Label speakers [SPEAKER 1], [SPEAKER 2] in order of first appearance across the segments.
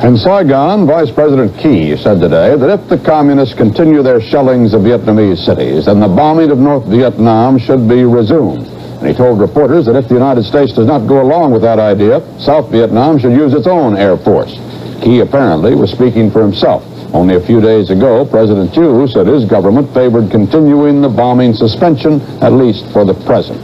[SPEAKER 1] In Saigon, Vice President Key said today that if the communists continue their shellings of Vietnamese cities, then the bombing of North Vietnam should be resumed. And he told reporters that if the United States does not go along with that idea, South Vietnam should use its own air force. Key apparently was speaking for himself. Only a few days ago, President Thieu said his government favored continuing the bombing suspension, at least for the present.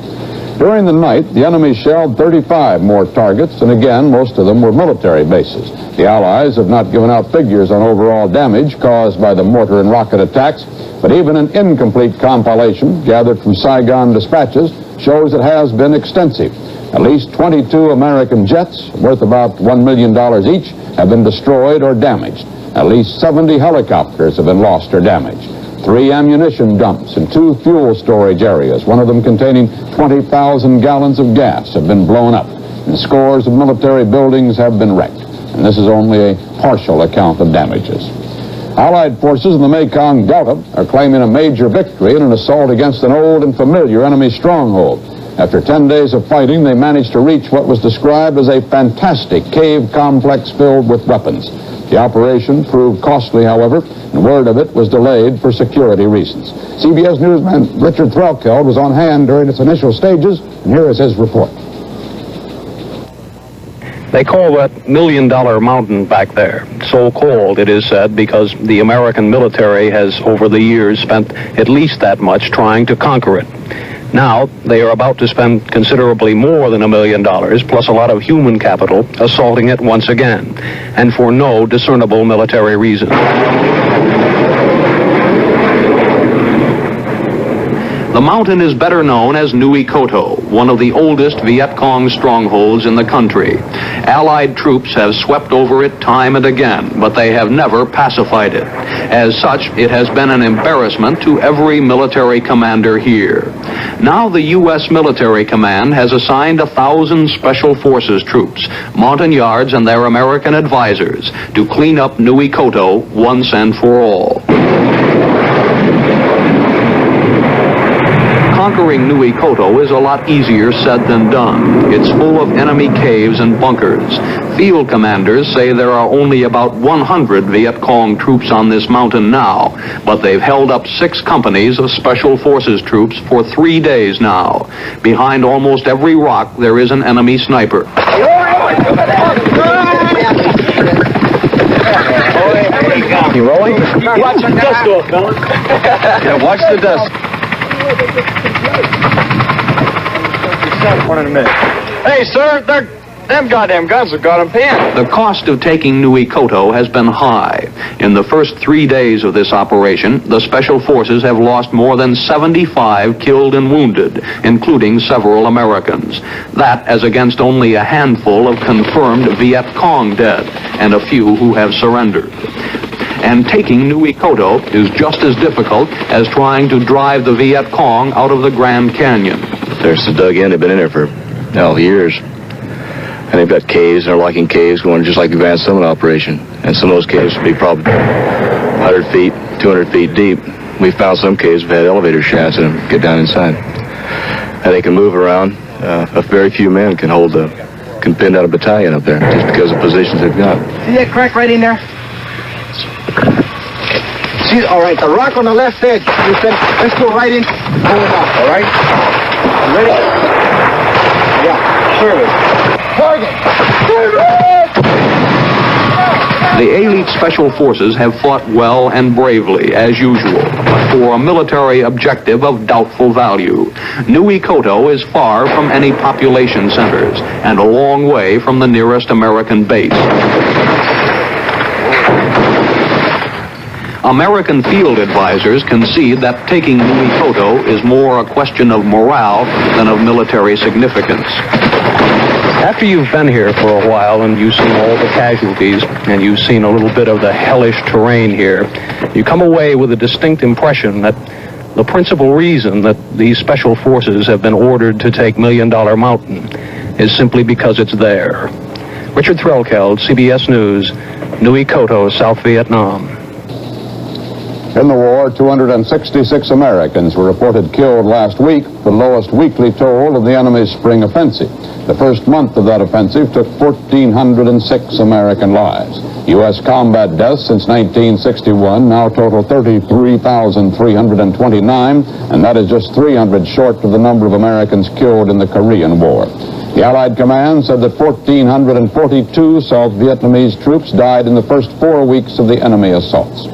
[SPEAKER 1] During the night, the enemy shelled 35 more targets, and again, most of them were military bases. The Allies have not given out figures on overall damage caused by the mortar and rocket attacks, but even an incomplete compilation gathered from Saigon dispatches shows it has been extensive. At least 22 American jets, worth about $1 million each, have been destroyed or damaged. At least 70 helicopters have been lost or damaged. 3 ammunition dumps and 2 fuel storage areas, one of them containing 20,000 gallons of gas, have been blown up, and scores of military buildings have been wrecked. And this is only a partial account of damages. Allied forces in the Mekong Delta are claiming a major victory in an assault against an old and familiar enemy stronghold. After 10 days of fighting, they managed to reach what was described as a fantastic cave complex filled with weapons. The operation proved costly, however, and word of it was delayed for security reasons. CBS newsman Richard Threlkeld was on hand during its initial stages, and here is his report.
[SPEAKER 2] They call that $1 Million Mountain back there. So called, it is said, because the American military has, over the years, spent at least that much trying to conquer it. Now, they are about to spend considerably more than $1 million, plus a lot of human capital, assaulting it once again, and for no discernible military reason. The mountain is better known as Nui Coto, one of the oldest Viet Cong strongholds in the country. Allied troops have swept over it time and again, but they have never pacified it. As such, it has been an embarrassment to every military commander here. Now the U.S. Military Command has assigned 1,000 Special Forces troops, Montagnards and their American advisors, to clean up Nui Coto once and for all. Conquering Nui Coto is a lot easier said than done. It's full of enemy caves and bunkers. Field commanders say there are only about 100 Viet Cong troops on this mountain now, but they've held up 6 companies of Special Forces troops for 3 days now. Behind almost every rock, there is an enemy sniper.
[SPEAKER 3] You rolling? Watch the dust off, fellas.
[SPEAKER 2] Yeah, watch the dust.
[SPEAKER 3] Hey, sir, them goddamn guns have got them pinned.
[SPEAKER 2] The cost of taking Nui Coto has been high. In the first 3 days of this operation, the Special Forces have lost more than 75 killed and wounded, including several Americans. That as against only a handful of confirmed Viet Cong dead, and a few who have surrendered. And taking Nui Coto is just as difficult as trying to drive the Viet Cong out of the Grand Canyon.
[SPEAKER 4] They're so dug in, they've been in there for years. And they've got caves, and they're liking caves going just like the Grand Summit operation. And some of those caves would be probably 100 feet, 200 feet deep. We found some caves that had elevator shafts in them, get down inside. And they can move around. A very few men can pin down a battalion up there just because of the positions they've got.
[SPEAKER 3] See that crack right in there? See, all right, the rock on the left edge. You said, let's go right in, pull it off, all right? Ready? Yeah, service. Target!
[SPEAKER 2] The elite Special Forces have fought well and bravely, as usual, but for a military objective of doubtful value. Nui Coto is far from any population centers and a long way from the nearest American base. American field advisors concede that taking Nui Coto is more a question of morale than of military significance. After you've been here for a while and you've seen all the casualties and you've seen a little bit of the hellish terrain here, you come away with a distinct impression that the principal reason that these Special Forces have been ordered to take $1 Million Mountain is simply because it's there. Richard Threlkeld, CBS News, Nui Coto, South Vietnam.
[SPEAKER 1] In the war, 266 Americans were reported killed last week, the lowest weekly toll of the enemy's spring offensive. The first month of that offensive took 1,406 American lives. U.S. combat deaths since 1961 now total 33,329, and that is just 300 short of the number of Americans killed in the Korean War. The Allied command said that 1,442 South Vietnamese troops died in the first 4 weeks of the enemy assaults.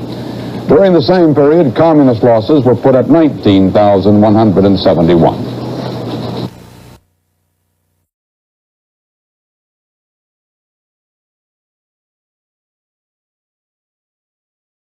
[SPEAKER 1] During the same period, communist losses were put at 19,171.